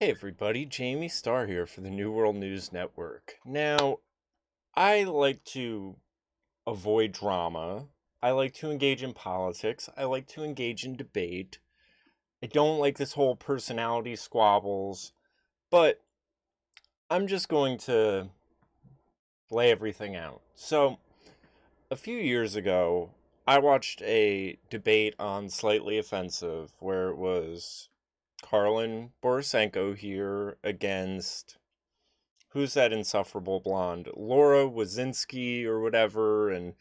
Hey everybody, Jamie Starr here for the New World News Network. Now, I like to avoid drama. I like to engage in politics. I like to engage in debate. I don't like this whole personality squabbles, but I'm just going to lay everything out. So, a few years ago, I watched a debate on Slightly Offensive where it was Karlin Borisenko here against who's that insufferable blonde? Laura Wazinski or whatever, and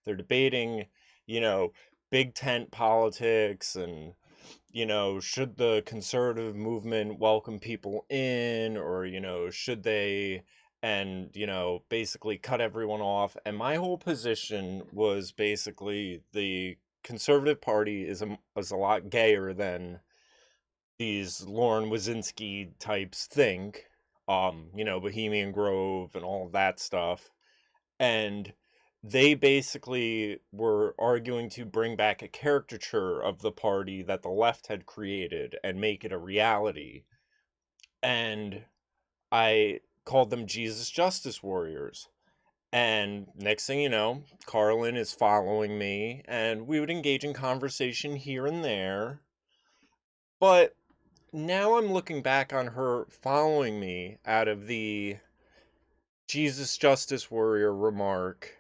they're debating, you know, big tent politics and, should the conservative movement welcome people in or, should they, and, basically cut everyone off. And my whole position was basically the Conservative Party is a lot gayer than these Lauren Wazinski types think, Bohemian Grove and all of that stuff. And they basically were arguing to bring back a caricature of the party that the left had created and make it a reality. And I called them Jesus Justice Warriors. And next thing you know, Carlin is following me, and we would engage in conversation here and there. But now I'm looking back on her following me out of the Jesus Justice Warrior remark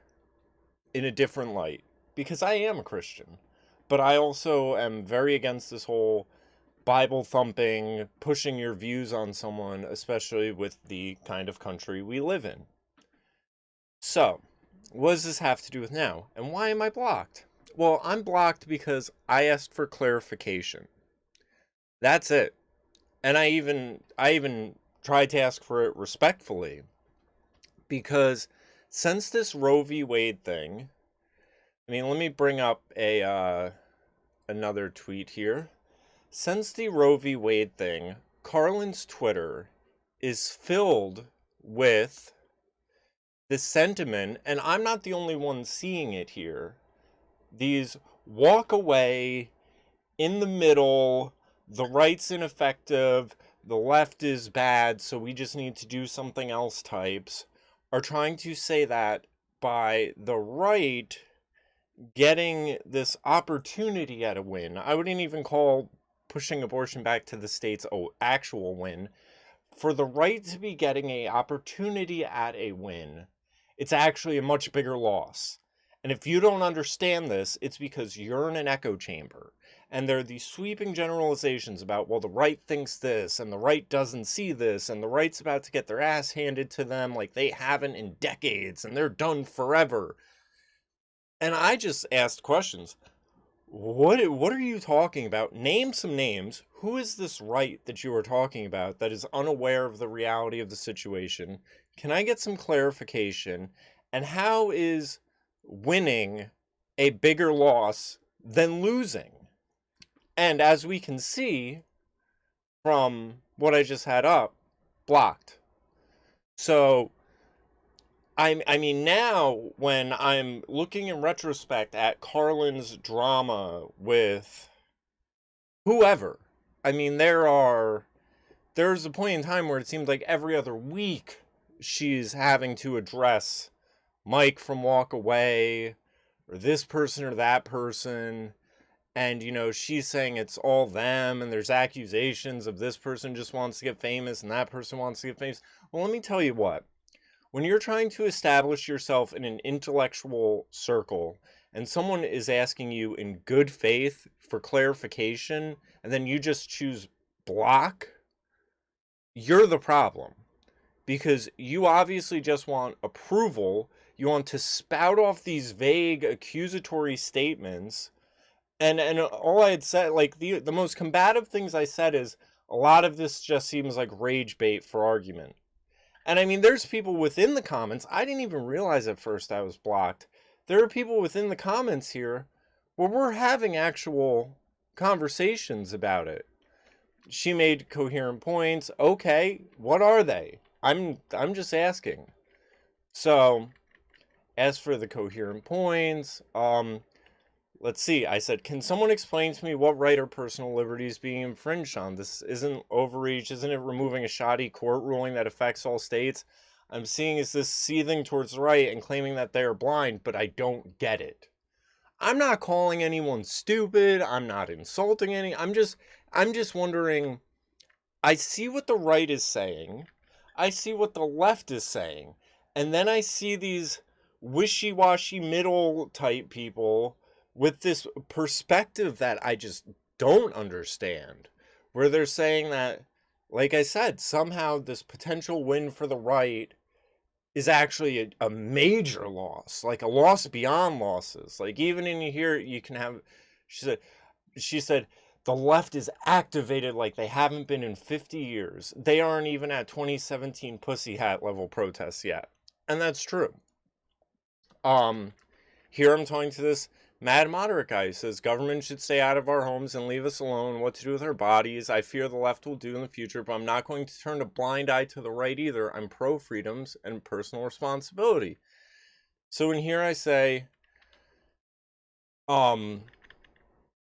in a different light because I am a Christian, but I also am very against this whole Bible thumping, pushing your views on someone, especially with the kind of country we live in. So, what does this have to do with now? And why am I blocked? Well, I'm blocked because I asked for clarification. That's it. And I even tried to ask for it respectfully because since this Roe v. Wade thing, let me bring up a another tweet here. Since the Roe v. Wade thing, Carlin's Twitter is filled with this sentiment, and I'm not the only one seeing it here. These walk away, in the middle, the right's ineffective, the left is bad, so we just need to do something else types are trying to say that by the right getting this opportunity at a win. I wouldn't even call pushing abortion back to the states actual win. For the right to be getting a opportunity at a win, it's actually a much bigger loss. And if you don't understand this, it's because you're in an echo chamber. And there are these sweeping generalizations about, well, the right thinks this, and the right doesn't see this, and the right's about to get their ass handed to them like they haven't in decades, and they're done forever. And I just asked questions. What are you talking about? Name some names. Who is this right that you are talking about that is unaware of the reality of the situation? Can I get some clarification? And how is winning a bigger loss than losing? And as we can see from what I just had up, blocked. So now when I'm looking in retrospect at Carlin's drama with whoever, there's a point in time where it seems like every other week she's having to address Mike from Walkaway or this person or that person. And, she's saying it's all them, and there's accusations of this person just wants to get famous and that person wants to get famous. Well, let me tell you what. When you're trying to establish yourself in an intellectual circle and someone is asking you in good faith for clarification and then you just choose block, you're the problem. Because you obviously just want approval. You want to spout off these vague accusatory statements. And all I had said, like the most combative things I said is a lot of this just seems like rage bait for argument. And there's people within the comments. I didn't even realize at first I was blocked. There are people within the comments here where we're having actual conversations about it. She made coherent points. Okay, what are they? I'm just asking. So, as for the coherent points, let's see. I said, can someone explain to me what right or personal liberty is being infringed on? This isn't overreach. Isn't it removing a shoddy court ruling that affects all states? I'm seeing is this seething towards the right and claiming that they are blind, but I don't get it. I'm not calling anyone stupid. I'm not insulting any. I'm just wondering. I see what the right is saying. I see what the left is saying. And then I see these wishy-washy middle type people with this perspective that I just don't understand. Where they're saying that, like I said, somehow this potential win for the right is actually a major loss, like a loss beyond losses. Like even in here, you can have. She said. She said the left is activated like they haven't been in 50 years. They aren't even at 2017 pussy hat level protests yet, and that's true. Um, Here I'm talking to this mad moderate guy who says government should stay out of our homes and leave us alone. What to do with our bodies, I fear the left will do in the future, but I'm not going to turn a blind eye to the right either. I'm pro freedoms and personal responsibility. So in here I say, let's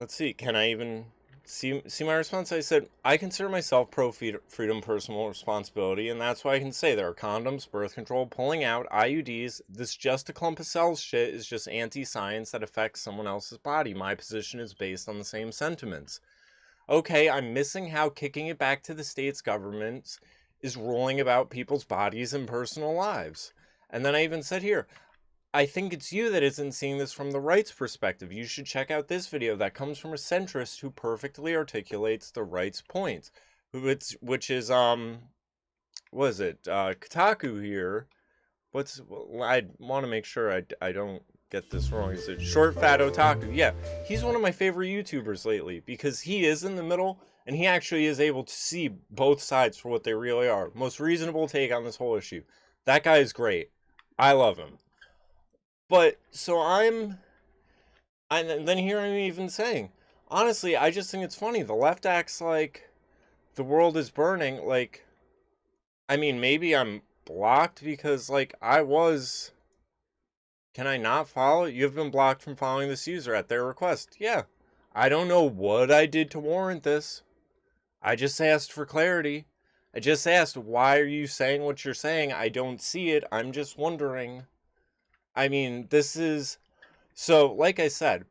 see, can I even see my response? I said, I consider myself pro freedom, personal responsibility, and that's why I can say there are condoms, birth control, pulling out, IUDs. This just a clump of cells shit is just anti-science that affects someone else's body. My position is based on the same sentiments. Okay, I'm missing how kicking it back to the states' governments is ruling about people's bodies and personal lives. And then I even said here, I think it's you that isn't seeing this from the right's perspective. You should check out this video that comes from a centrist who perfectly articulates the right's points. Which is what is it? Kotaku here. I want to make sure I don't get this wrong. Is it Short Fat Otaku? Yeah, he's one of my favorite YouTubers lately because he is in the middle and he actually is able to see both sides for what they really are. Most reasonable take on this whole issue. That guy is great. I love him. But so and then here I'm even saying, honestly, I just think it's funny. The left acts like the world is burning. Like, I mean, maybe I'm blocked because, like, can I not follow? You've been blocked from following this user at their request. Yeah. I don't know what I did to warrant this. I just asked for clarity. I just asked, why are you saying what you're saying? I don't see it. I'm just wondering. I mean, this is. So, like I said,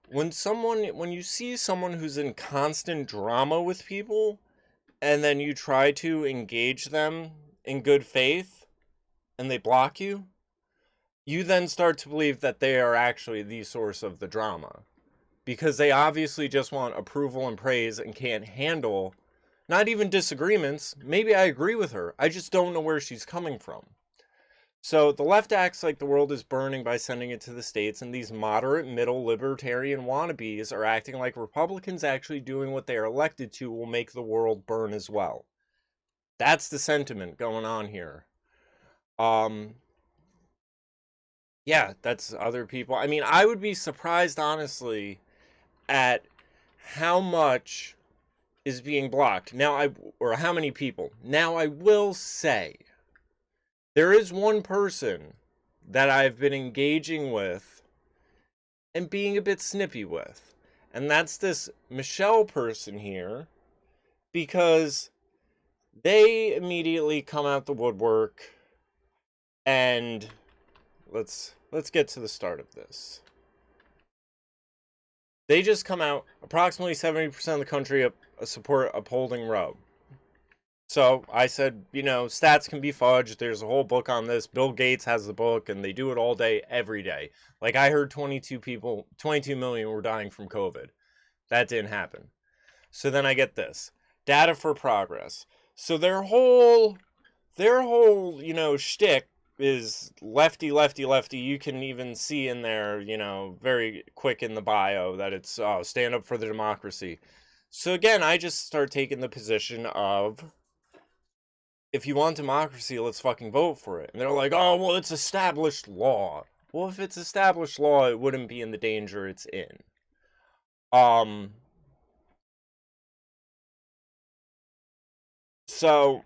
when you see someone who's in constant drama with people, and then you try to engage them in good faith, and they block you, you then start to believe that they are actually the source of the drama. Because they obviously just want approval and praise and can't handle, not even disagreements. Maybe I agree with her. I just don't know where she's coming from. So the left acts like the world is burning by sending it to the states, and these moderate, middle, libertarian wannabes are acting like Republicans actually doing what they are elected to will make the world burn as well. That's the sentiment going on here. Yeah, that's other people. I mean, I would be surprised, honestly, at how much is being blocked. Or how many people. Now, I will say, there is one person that I've been engaging with and being a bit snippy with. And that's this Michelle person here, because they immediately come out the woodwork and let's get to the start of this. They just come out, approximately 70% of the country support upholding Roe. So I said, stats can be fudged. There's a whole book on this. Bill Gates has the book, and they do it all day, every day. Like, I heard 22 million were dying from COVID. That didn't happen. So then I get this. Data for progress. So their whole, shtick is lefty, lefty, lefty. You can even see in there, very quick in the bio that it's stand up for the democracy. So again, I just start taking the position of, if you want democracy, let's fucking vote for it. And they're like, oh, well, it's established law. Well, if it's established law, it wouldn't be in the danger it's in. So,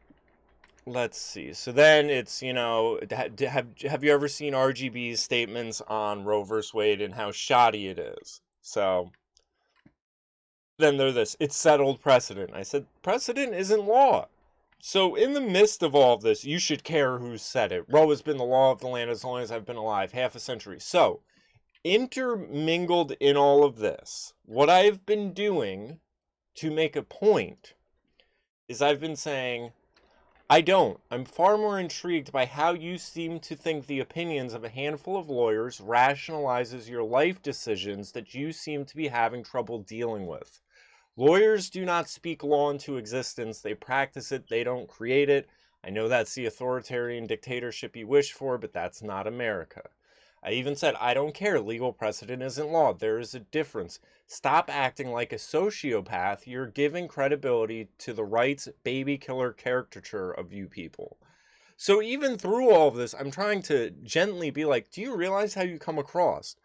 let's see. So then it's, have you ever seen RGB's statements on Roe vs. Wade and how shoddy it is? So then they're this, it's settled precedent. I said, precedent isn't law. So in the midst of all of this, you should care who said it. Roe has been the law of the land as long as I've been alive, half a century. So intermingled in all of this, what I've been doing to make a point is I've been saying, I'm far more intrigued by how you seem to think the opinions of a handful of lawyers rationalizes your life decisions that you seem to be having trouble dealing with. Lawyers do not speak law into existence. They practice it. They don't create it. I know that's the authoritarian dictatorship you wish for, but that's not America. I even said, I don't care. Legal precedent isn't law. There is a difference. Stop acting like a sociopath. You're giving credibility to the right's baby killer caricature of you people. So even through all of this, I'm trying to gently be like, do you realize how you come across?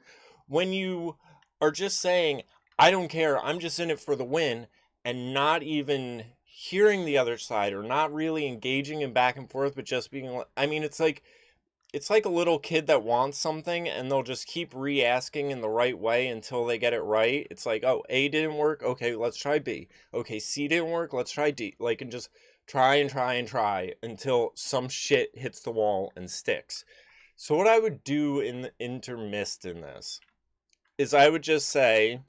When you are just saying, I don't care, I'm just in it for the win, and not even hearing the other side or not really engaging in back and forth, but just being, I mean, it's like a little kid that wants something and they'll just keep re-asking in the right way until they get it right. It's like, oh, A didn't work, okay, let's try B. Okay, C didn't work, let's try D. Like, and just try and try and try until some shit hits the wall and sticks. So what I would do in the intermist in this is I would just say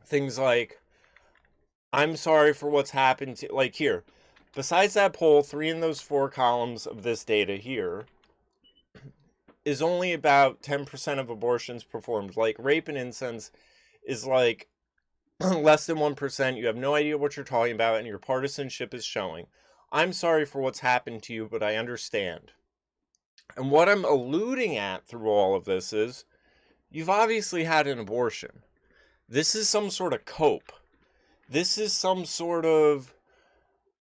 things like, I'm sorry for what's happened to, like, here, besides that poll, 3 in those 4 columns of this data here is only about 10% of abortions performed. Like, rape and incest is like less than 1%. You have no idea what you're talking about, and your partisanship is showing. I'm sorry for what's happened to you, but I understand. And what I'm alluding at through all of this is, you've obviously had an abortion. This is some sort of cope. This is some sort of,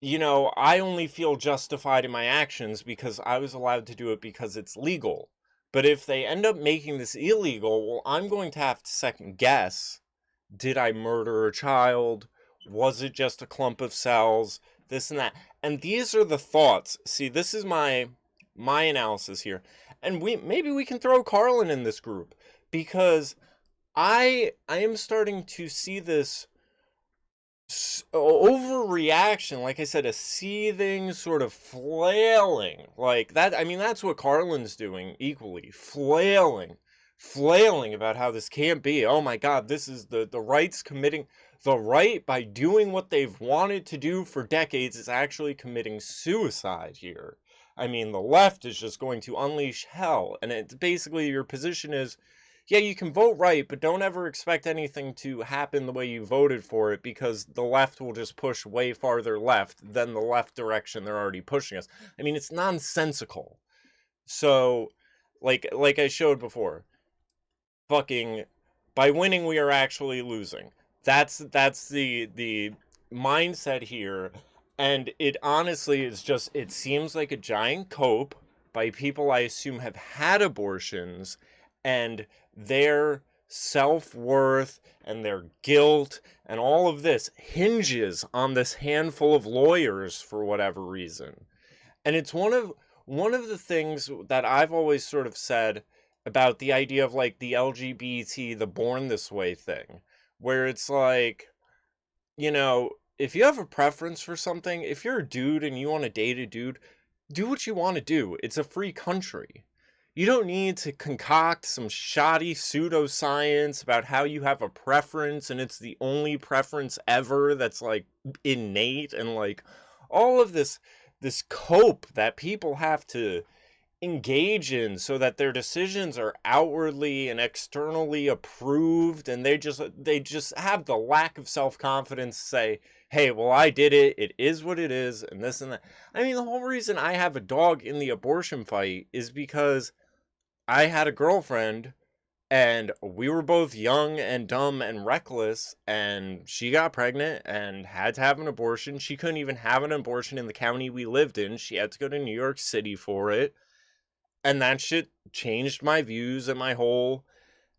I only feel justified in my actions because I was allowed to do it because it's legal. But if they end up making this illegal, well, I'm going to have to second guess. Did I murder a child? Was it just a clump of cells? This and that. And these are the thoughts. See, this is my analysis here. And maybe we can throw Carlin in this group, because I am starting to see this overreaction, like I said, a seething sort of flailing, like that. I mean, that's what Carlin's doing equally, flailing about how this can't be. Oh my God, this is the right's committing, the right, by doing what they've wanted to do for decades, is actually committing suicide here. I mean, the left is just going to unleash hell, and it's basically, your position is, yeah, you can vote right, but don't ever expect anything to happen the way you voted for it, because the left will just push way farther left than the left direction they're already pushing us. I mean, it's nonsensical. So, like I showed before, fucking, by winning we are actually losing. That's the mindset here, and it honestly is just, it seems like a giant cope by people I assume have had abortions, and their self-worth and their guilt and all of this hinges on this handful of lawyers for whatever reason. And it's one of the things that I've always sort of said about the idea of, like, the LGBT, the born this way thing, where it's like, if you have a preference for something, if you're a dude and you want to date a dude, do what you want to do. It's a free country. You don't need to concoct some shoddy pseudoscience about how you have a preference and it's the only preference ever that's, like, innate, and, like, all of this cope that people have to engage in so that their decisions are outwardly and externally approved, and they just have the lack of self-confidence to say, hey, well, I did it, it is what it is, and this and that. I mean, the whole reason I have a dog in the abortion fight is because I had a girlfriend, and we were both young and dumb and reckless, and she got pregnant and had to have an abortion. She couldn't even have an abortion in the county we lived in. She had to go to New York City for it. And that shit changed my views and my whole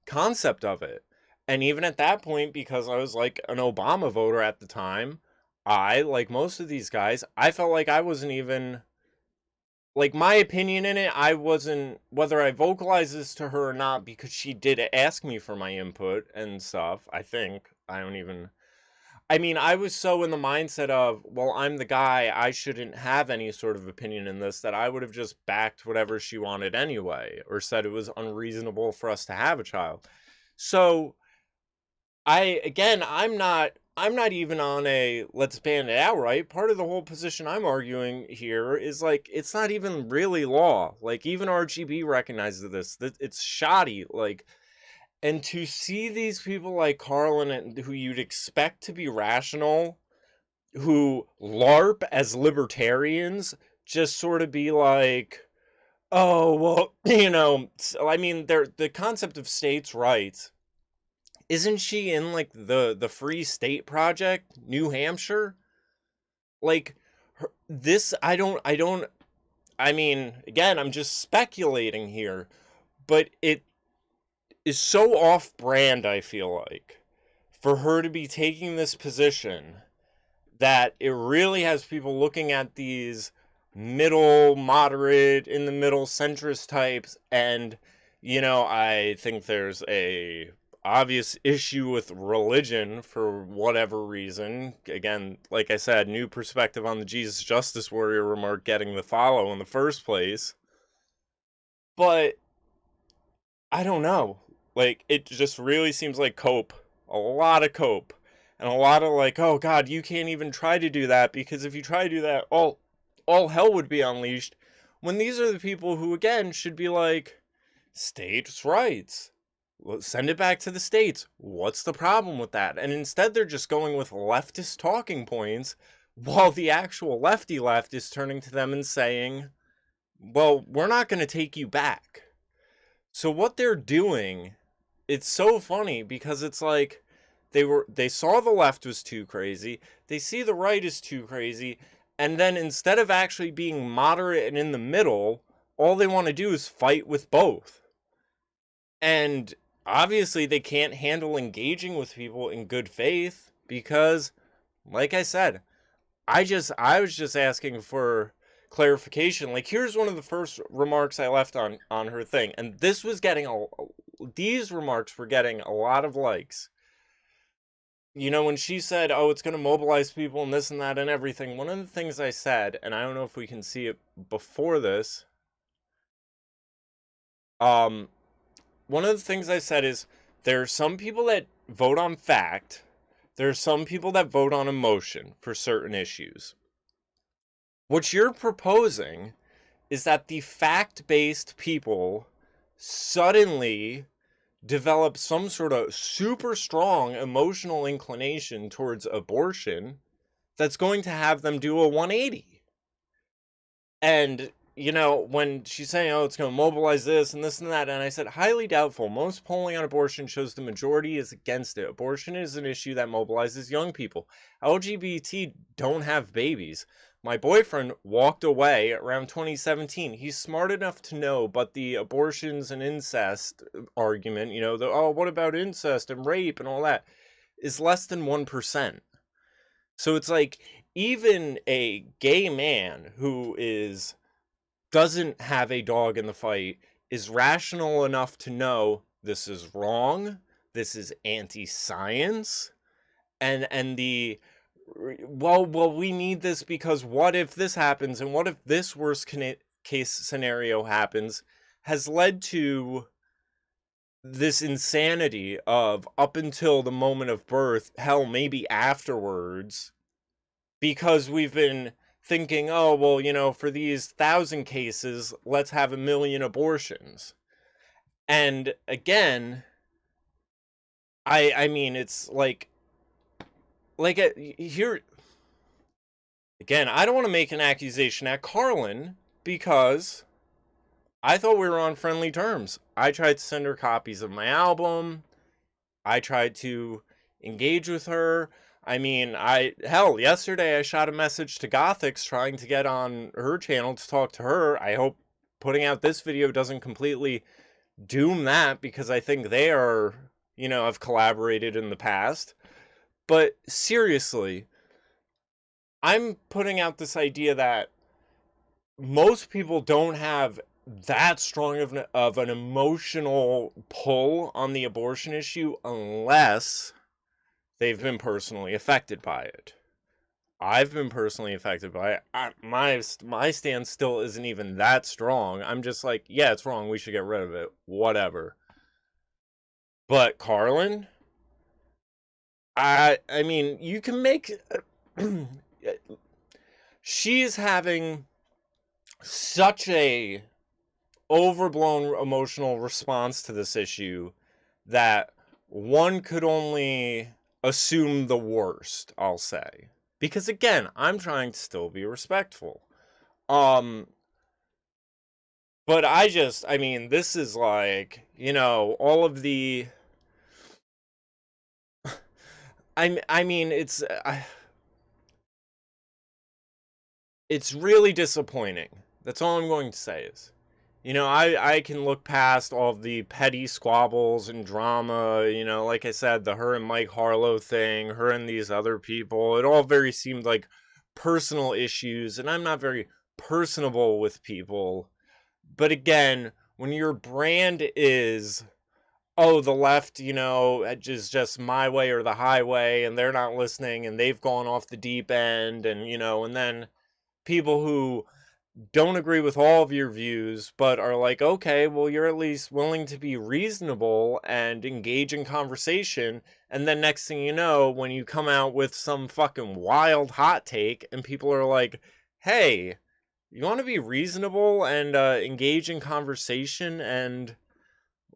concept of it. And even at that point, because I was like an Obama voter at the time, I, like most of these guys, I felt like I wasn't even, like, my opinion in it, I wasn't, whether I vocalized this to her or not, because she did ask me for my input and stuff, I think. I don't even, I mean, I was so in the mindset of, well, I'm the guy, I shouldn't have any sort of opinion in this, that I would have just backed whatever she wanted anyway, or said it was unreasonable for us to have a child. So, I'm not even on a let's ban it outright. Part of the whole position I'm arguing here is like it's not even really law. Like even RGB recognizes this, that it's shoddy. Like, and to see these people like Carlin, and who you'd expect to be rational, who LARP as libertarians, just sort of be like, oh well, I mean, the concept of states' rights. Isn't she in like the Free State Project, New Hampshire? Like this, I mean, again, I'm just speculating here, but it is so off-brand, I feel like, for her to be taking this position, that it really has people looking at these middle, moderate, in the middle, centrist types, and I think there's a obvious issue with religion for whatever reason. Again, like I said, new perspective on the Jesus Justice Warrior remark getting the follow in the first place. But I don't know. Like, it just really seems like cope. A lot of cope. And a lot of like, oh god, you can't even try to do that, because if you try to do that, all hell would be unleashed. When these are the people who, again, should be like, states' rights. Send it back to the states. What's the problem with that? And instead they're just going with leftist talking points, while the actual lefty left is turning to them and saying, well, we're not going to take you back. So what they're doing, it's so funny, because it's like they saw the left was too crazy, they see the right is too crazy, and then instead of actually being moderate and in the middle, all they want to do is fight with both. And obviously they can't handle engaging with people in good faith, because like I said, I was just asking for clarification. Like, here's one of the first remarks I left on her thing, and this was getting these remarks were getting a lot of likes. When she said, oh, it's going to mobilize people and this and that and everything, one of the things I said, and I don't know if we can see it before this, one of the things I said is, there are some people that vote on fact, there are some people that vote on emotion for certain issues. What you're proposing is that the fact-based people suddenly develop some sort of super strong emotional inclination towards abortion that's going to have them do a 180. And, when she's saying, oh, it's going to mobilize this and that, and I said, highly doubtful. Most polling on abortion shows the majority is against it. Abortion is an issue that mobilizes young people. LGBT don't have babies. My boyfriend walked away around 2017. He's smart enough to know, but the abortions and incest argument, oh, what about incest and rape and all that, is less than 1%. So it's like, even a gay man who doesn't have a dog in the fight is rational enough to know this is wrong, this is anti-science, and we need this because what if this happens, and what if this worst case scenario happens, has led to this insanity of up until the moment of birth, hell, maybe afterwards, because we've been thinking, oh, well, for these 1,000 cases, let's have 1,000,000 abortions. And again, I mean, it's here, again, I don't want to make an accusation at Carlin, because I thought we were on friendly terms. I tried to send her copies of my album. I tried to engage with her. I mean, yesterday I shot a message to Gothics trying to get on her channel to talk to her. I hope putting out this video doesn't completely doom that, because I think they are, have collaborated in the past. But seriously, I'm putting out this idea that most people don't have that strong of an emotional pull on the abortion issue unless they've been personally affected by it. I've been personally affected by it. My stance still isn't even that strong. I'm just like, yeah, it's wrong. We should get rid of it. Whatever. But Carlin, I mean, you can make. She's having such a overblown emotional response to this issue that one could only assume the worst, I'll say. Because again, I'm trying to still be respectful. But I mean, this is like, all of the I mean, it's really disappointing. That's all I'm going to say is, I can look past all of the petty squabbles and drama, like I said, the her and Mike Harlow thing, her and these other people, it all very seemed like personal issues, and I'm not very personable with people. But again, when your brand is, oh, the left, is just my way or the highway, and they're not listening, and they've gone off the deep end, and then people who don't agree with all of your views, but are like, okay, well, you're at least willing to be reasonable and engage in conversation, and then next thing you know, when you come out with some fucking wild hot take, and people are like, hey, you want to be reasonable and engage in conversation and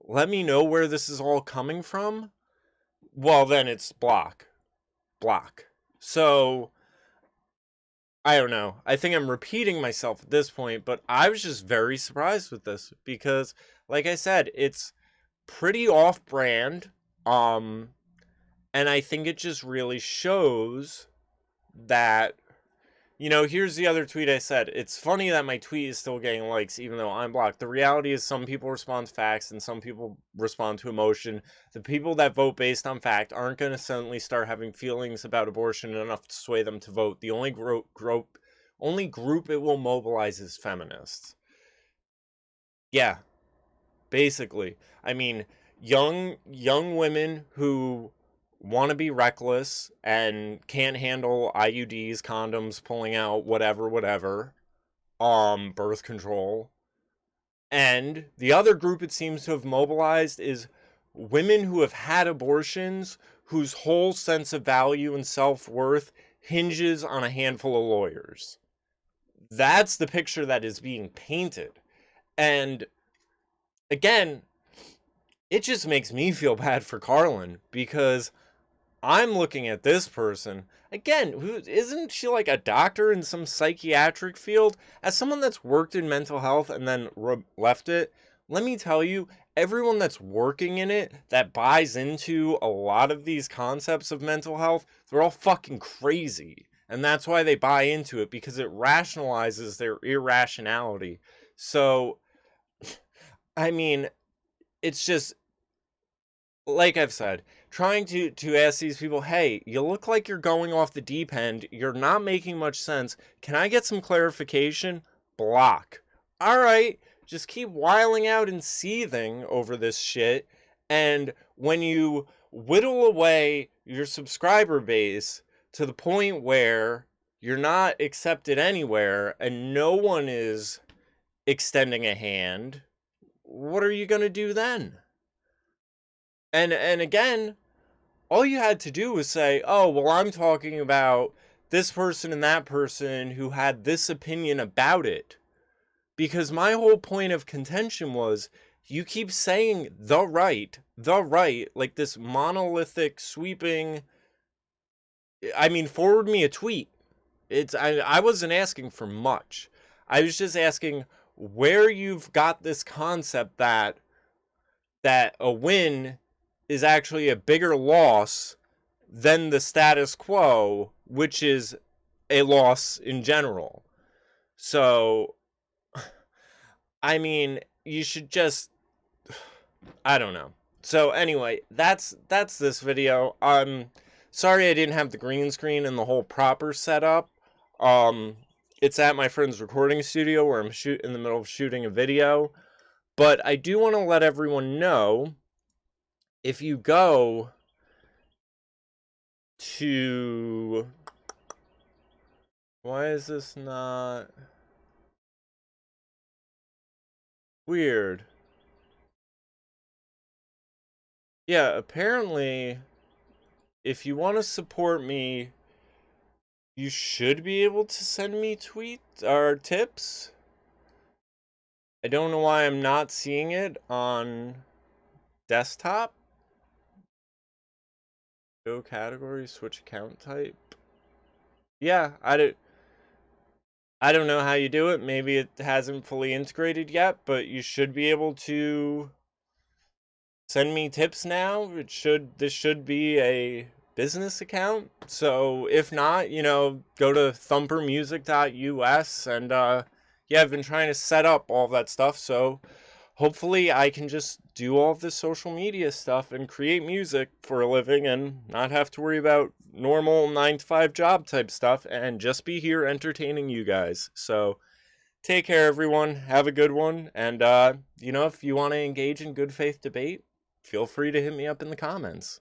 let me know where this is all coming from? Well, then it's block. So, I don't know. I think I'm repeating myself at this point, but I was just very surprised with this because, like I said, it's pretty off-brand. And I think it just really shows that, here's the other tweet I said. It's funny that my tweet is still getting likes even though I'm blocked. The reality is some people respond to facts and some people respond to emotion. The people that vote based on fact aren't going to suddenly start having feelings about abortion enough to sway them to vote. The only group it will mobilize is feminists. Yeah, basically. I mean, young women who want to be reckless and can't handle IUDs, condoms, pulling out whatever, birth control. And the other group it seems to have mobilized is women who have had abortions whose whole sense of value and self-worth hinges on a handful of lawyers. That's the picture that is being painted. And again, it just makes me feel bad for Carlin because I'm looking at this person again. Who isn't she like a doctor in some psychiatric field? As someone that's worked in mental health and then left it, let me tell you, everyone that's working in it that buys into a lot of these concepts of mental health, they're all fucking crazy. And that's why they buy into it, because it rationalizes their irrationality. So, I mean, it's just, like I've said, trying to ask these people, hey, you look like you're going off the deep end. You're not making much sense. Can I get some clarification? Block. All right, just keep whiling out and seething over this shit. And when you whittle away your subscriber base to the point where you're not accepted anywhere and no one is extending a hand, what are you going to do then? And again, all you had to do was say, oh, well, I'm talking about this person and that person who had this opinion about it. Because my whole point of contention was, you keep saying the right, like this monolithic, sweeping, I mean, forward me a tweet. I wasn't asking for much. I was just asking where you've got this concept that a win is actually a bigger loss than the status quo, which is a loss in general. So, I mean, you should just, I don't know. So anyway, that's this video. Sorry I didn't have the green screen and the whole proper setup. It's at my friend's recording studio where I'm in the middle of shooting a video. But I do want to let everyone know, if you go to... Why is this not... Weird. Yeah, apparently, if you want to support me, you should be able to send me tweets or tips. I don't know why I'm not seeing it on desktop. Go category, switch account type. Yeah, I don't know how you do it. Maybe it hasn't fully integrated yet, but you should be able to send me tips now. This should be a business account. So if not, go to thumpermusic.us and yeah, I've been trying to set up all that stuff, so hopefully I can just do all of this social media stuff and create music for a living and not have to worry about normal 9-to-5 job type stuff and just be here entertaining you guys. So take care, everyone. Have a good one. And, if you want to engage in good faith debate, feel free to hit me up in the comments.